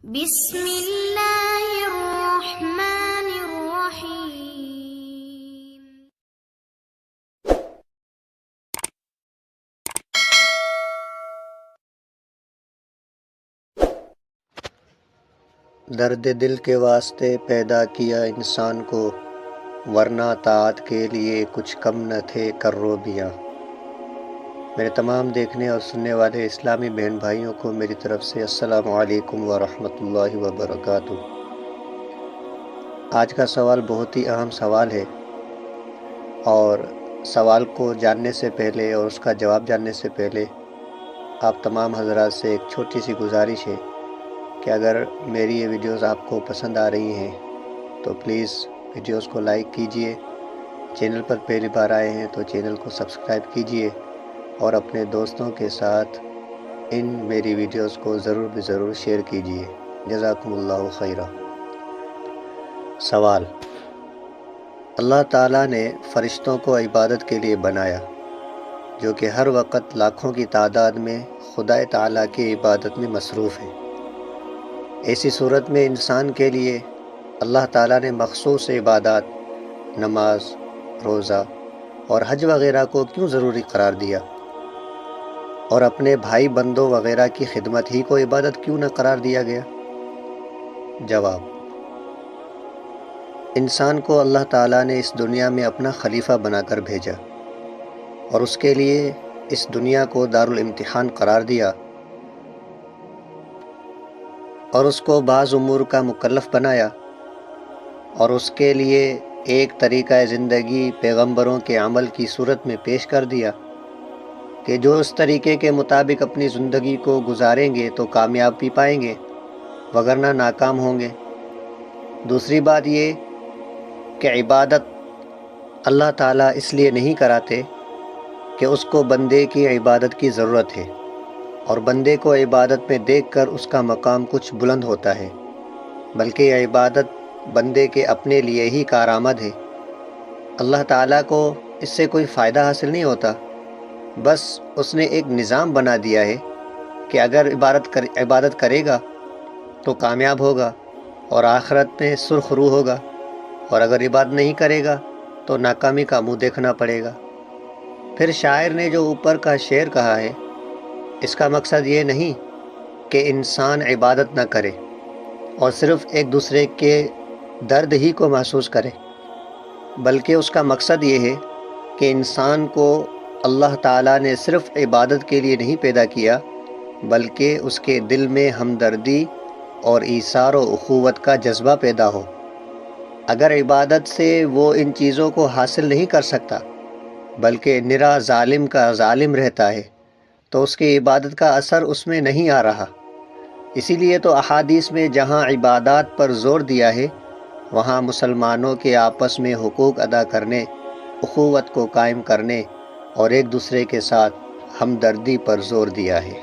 بسم اللہ الرحمن الرحیم۔ درد دل کے واسطے پیدا کیا انسان کو، ورنہ طاعت کے لیے کچھ کم نہ تھے کروبیاں۔ میرے تمام دیکھنے اور سننے والے اسلامی بہن بھائیوں کو میری طرف سے السلام علیکم ورحمۃ اللہ وبرکاتہ۔ آج کا سوال بہت ہی اہم سوال ہے، اور سوال کو جاننے سے پہلے اور اس کا جواب جاننے سے پہلے آپ تمام حضرات سے ایک چھوٹی سی گزارش ہے کہ اگر میری یہ ویڈیوز آپ کو پسند آ رہی ہیں تو پلیز ویڈیوز کو لائک کیجئے، چینل پر پہلی بار آئے ہیں تو چینل کو سبسکرائب کیجئے اور اپنے دوستوں کے ساتھ ان میری ویڈیوز کو ضرور شیئر کیجئے۔ جزاکم اللہ خیرہ۔ سوال: اللہ تعالیٰ نے فرشتوں کو عبادت کے لیے بنایا، جو کہ ہر وقت لاکھوں کی تعداد میں خدا تعالیٰ کی عبادت میں مصروف ہیں۔ ایسی صورت میں انسان کے لیے اللہ تعالیٰ نے مخصوص عبادات، نماز، روزہ اور حج وغیرہ کو کیوں ضروری قرار دیا، اور اپنے بھائی بندوں وغیرہ کی خدمت ہی کو عبادت کیوں نہ قرار دیا گیا؟ جواب: انسان کو اللہ تعالیٰ نے اس دنیا میں اپنا خلیفہ بنا کر بھیجا، اور اس کے لیے اس دنیا کو دارالامتحان قرار دیا، اور اس کو بعض امور کا مکلف بنایا، اور اس کے لیے ایک طریقہ زندگی پیغمبروں کے عمل کی صورت میں پیش کر دیا کہ جو اس طریقے کے مطابق اپنی زندگی کو گزاریں گے تو کامیابی پائیں گے، وگرنہ ناکام ہوں گے۔ دوسری بات یہ کہ عبادت اللہ تعالیٰ اس لیے نہیں کراتے کہ اس کو بندے کی عبادت کی ضرورت ہے، اور بندے کو عبادت میں دیکھ کر اس کا مقام کچھ بلند ہوتا ہے، بلکہ یہ عبادت بندے کے اپنے لیے ہی کارآمد ہے۔ اللہ تعالیٰ کو اس سے کوئی فائدہ حاصل نہیں ہوتا، بس اس نے ایک نظام بنا دیا ہے کہ اگر عبادت کرے گا تو کامیاب ہوگا اور آخرت میں سرخ رو ہوگا، اور اگر عبادت نہیں کرے گا تو ناکامی کا منہ دیکھنا پڑے گا۔ پھر شاعر نے جو اوپر کا شعر کہا ہے، اس کا مقصد یہ نہیں کہ انسان عبادت نہ کرے اور صرف ایک دوسرے کے درد ہی کو محسوس کرے، بلکہ اس کا مقصد یہ ہے کہ انسان کو اللہ تعالیٰ نے صرف عبادت کے لیے نہیں پیدا کیا، بلکہ اس کے دل میں ہمدردی اور ایثار و اخوت کا جذبہ پیدا ہو۔ اگر عبادت سے وہ ان چیزوں کو حاصل نہیں کر سکتا، بلکہ نرا ظالم کا ظالم رہتا ہے، تو اس کی عبادت کا اثر اس میں نہیں آ رہا۔ اسی لیے تو احادیث میں جہاں عبادات پر زور دیا ہے، وہاں مسلمانوں کے آپس میں حقوق ادا کرنے، اخوت کو قائم کرنے اور ایک دوسرے کے ساتھ ہمدردی پر زور دیا ہے۔